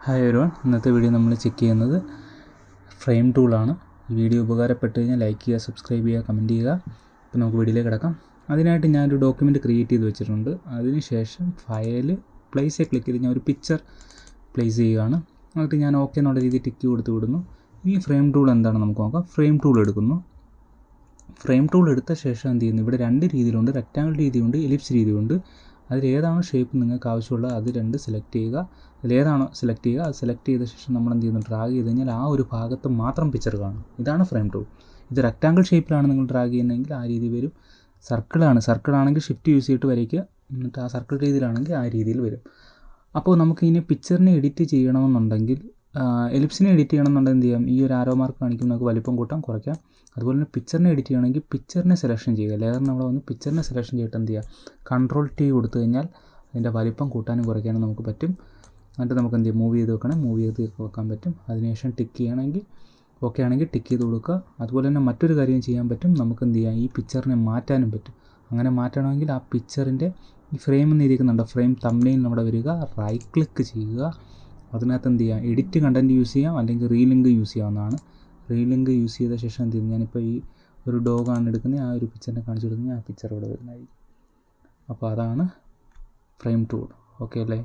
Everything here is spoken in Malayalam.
ഹായ് എവരിവൺ, ഇന്നത്തെ വീഡിയോ നമ്മൾ ചെക്ക് ചെയ്യുന്നത് ഫ്രെയിം ടൂളാണ്. ഈ വീഡിയോ ഉപകാരപ്പെട്ട് കഴിഞ്ഞാൽ ലൈക്ക് ചെയ്യുക, സബ്സ്ക്രൈബ് ചെയ്യുക, കമൻറ്റ് ചെയ്യുക. അപ്പോൾ നമുക്ക് വീഡിയോയിലേക്ക് കിടക്കാം. അതിനായിട്ട് ഞാനൊരു ഡോക്യുമെൻറ്റ് ക്രിയേറ്റ് ചെയ്ത് വെച്ചിട്ടുണ്ട്. അതിനുശേഷം ഫയൽ പ്ലേസ് ക്ലിക്ക് ചെയ്ത് ഞാൻ ഒരു പിക്ചർ പ്ലേസ് ചെയ്യുകയാണ്. എന്നിട്ട് ഞാൻ ഓക്കെ എന്നുള്ള രീതിയിൽ ടിക്ക് കൊടുത്ത് വിടുന്നു. ഈ ഫ്രെയിം ടൂൾ എന്താണെന്ന് നമുക്ക് നോക്കാം. ഫ്രെയിം ടൂൾ എടുക്കുന്നു. ഫ്രെയിം ടൂൾ എടുത്ത ശേഷം എന്ത് ചെയ്യുന്നു, ഇവിടെ രണ്ട് രീതിയിലുണ്ട്, റെക്റ്റാങ്കിൾ രീതിയുണ്ട്, എലിപ്സ് രീതിയുണ്ട്. അതിലേതാണോ ഷേപ്പ് നിങ്ങൾക്ക് ആവശ്യമുള്ളത് അത് രണ്ട് സെലക്ട് ചെയ്യുക. അതിലേതാണോ സെലക്ട് ചെയ്യുക, അത് സെലക്ട് ചെയ്ത ശേഷം നമ്മൾ എന്ത് ചെയ്യുന്നു, ഡ്രാഗ് ചെയ്ത് കഴിഞ്ഞാൽ ആ ഒരു ഭാഗത്ത് മാത്രം പിക്ചർ കാണും. ഇതാണ് ഫ്രെയിം ടൂൾ. ഇത് റെക്റ്റാങ്കിൾ ഷേപ്പിലാണ് നിങ്ങൾ ഡ്രാഗ് ചെയ്യുന്നതെങ്കിൽ ആ രീതി വരും. സർക്കിളാണെങ്കിൽ ഷിഫ്റ്റ് യൂസ് ചെയ്തിട്ട് വരയ്ക്കുക. എന്നിട്ട് ആ സർക്കിൾ രീതിയിലാണെങ്കിൽ ആ രീതിയിൽ വരും. അപ്പോൾ നമുക്ക് ഇനി പിക്ചറിനെ എഡിറ്റ് ചെയ്യണമെന്നുണ്ടെങ്കിൽ, എലിപ്സിനെ എഡിറ്റ് ചെയ്യണമെന്നുണ്ടെങ്കിൽ എന്ത് ചെയ്യാം, ഈ ഒരു ആരോ മാർക്ക് കാണിക്കുമ്പോൾ നമുക്ക് വലിപ്പം കൂട്ടാം, കുറയ്ക്കാം. അതുപോലെ തന്നെ പിക്ചറിനെ എഡിറ്റ് ചെയ്യണമെങ്കിൽ പിക്ചറിനെ സെലക്ഷൻ ചെയ്യുക. ലെയറിന് അവിടെ വന്ന് പിക്ചറിനെ സെലക്ഷൻ ചെയ്തിട്ട് എന്ത് ചെയ്യുക, Ctrl+T കൊടുത്തു കഴിഞ്ഞാൽ അതിൻ്റെ വലിപ്പം കൂട്ടാനും കുറയ്ക്കാനും നമുക്ക് പറ്റും. എന്നിട്ട് നമുക്ക് എന്ത് ചെയ്യും, മൂവ് ചെയ്ത് വെക്കാൻ പറ്റും. അതിനുശേഷം ടിക്ക് ചെയ്യണമെങ്കിൽ ഓക്കെ ആണെങ്കിൽ ടിക്ക് ചെയ്ത് കൊടുക്കുക. അതുപോലെ തന്നെ മറ്റൊരു കാര്യം ചെയ്യാൻ പറ്റും, നമുക്ക് എന്ത് ചെയ്യാം, ഈ പിക്ചറിനെ മാറ്റാനും പറ്റും. അങ്ങനെ മാറ്റണമെങ്കിൽ ആ പിക്ചറിൻ്റെ ഈ ഫ്രെയിം എന്നിരിക്കുന്നുണ്ട്, ഫ്രെയിം തംബ്നെയിൽ നമ്മുടെ വരിക, റൈറ്റ് ക്ലിക്ക് ചെയ്യുക. അതിനകത്ത് എന്ത് ചെയ്യാം, എഡിറ്റ് കണ്ടൻറ്റ് യൂസ് ചെയ്യാം, അല്ലെങ്കിൽ റീലിങ്ക് യൂസ് ചെയ്യാവുന്നതാണ്. റീലിങ്ക് യൂസ് ചെയ്ത ശേഷം എന്ത് ചെയ്യും, ഞാനിപ്പോൾ ഈ ഒരു ഡോഗാണ് എടുക്കുന്നത്, ആ ഒരു പിക്ചറിനെ കാണിച്ചു കൊടുക്കുന്നത്, ആ പിക്ചർ ഇവിടെ വരുന്നതായിരിക്കും. അപ്പോൾ അതാണ് ഫ്രെയിം ടൂൾ. ഓക്കെ അല്ലേ?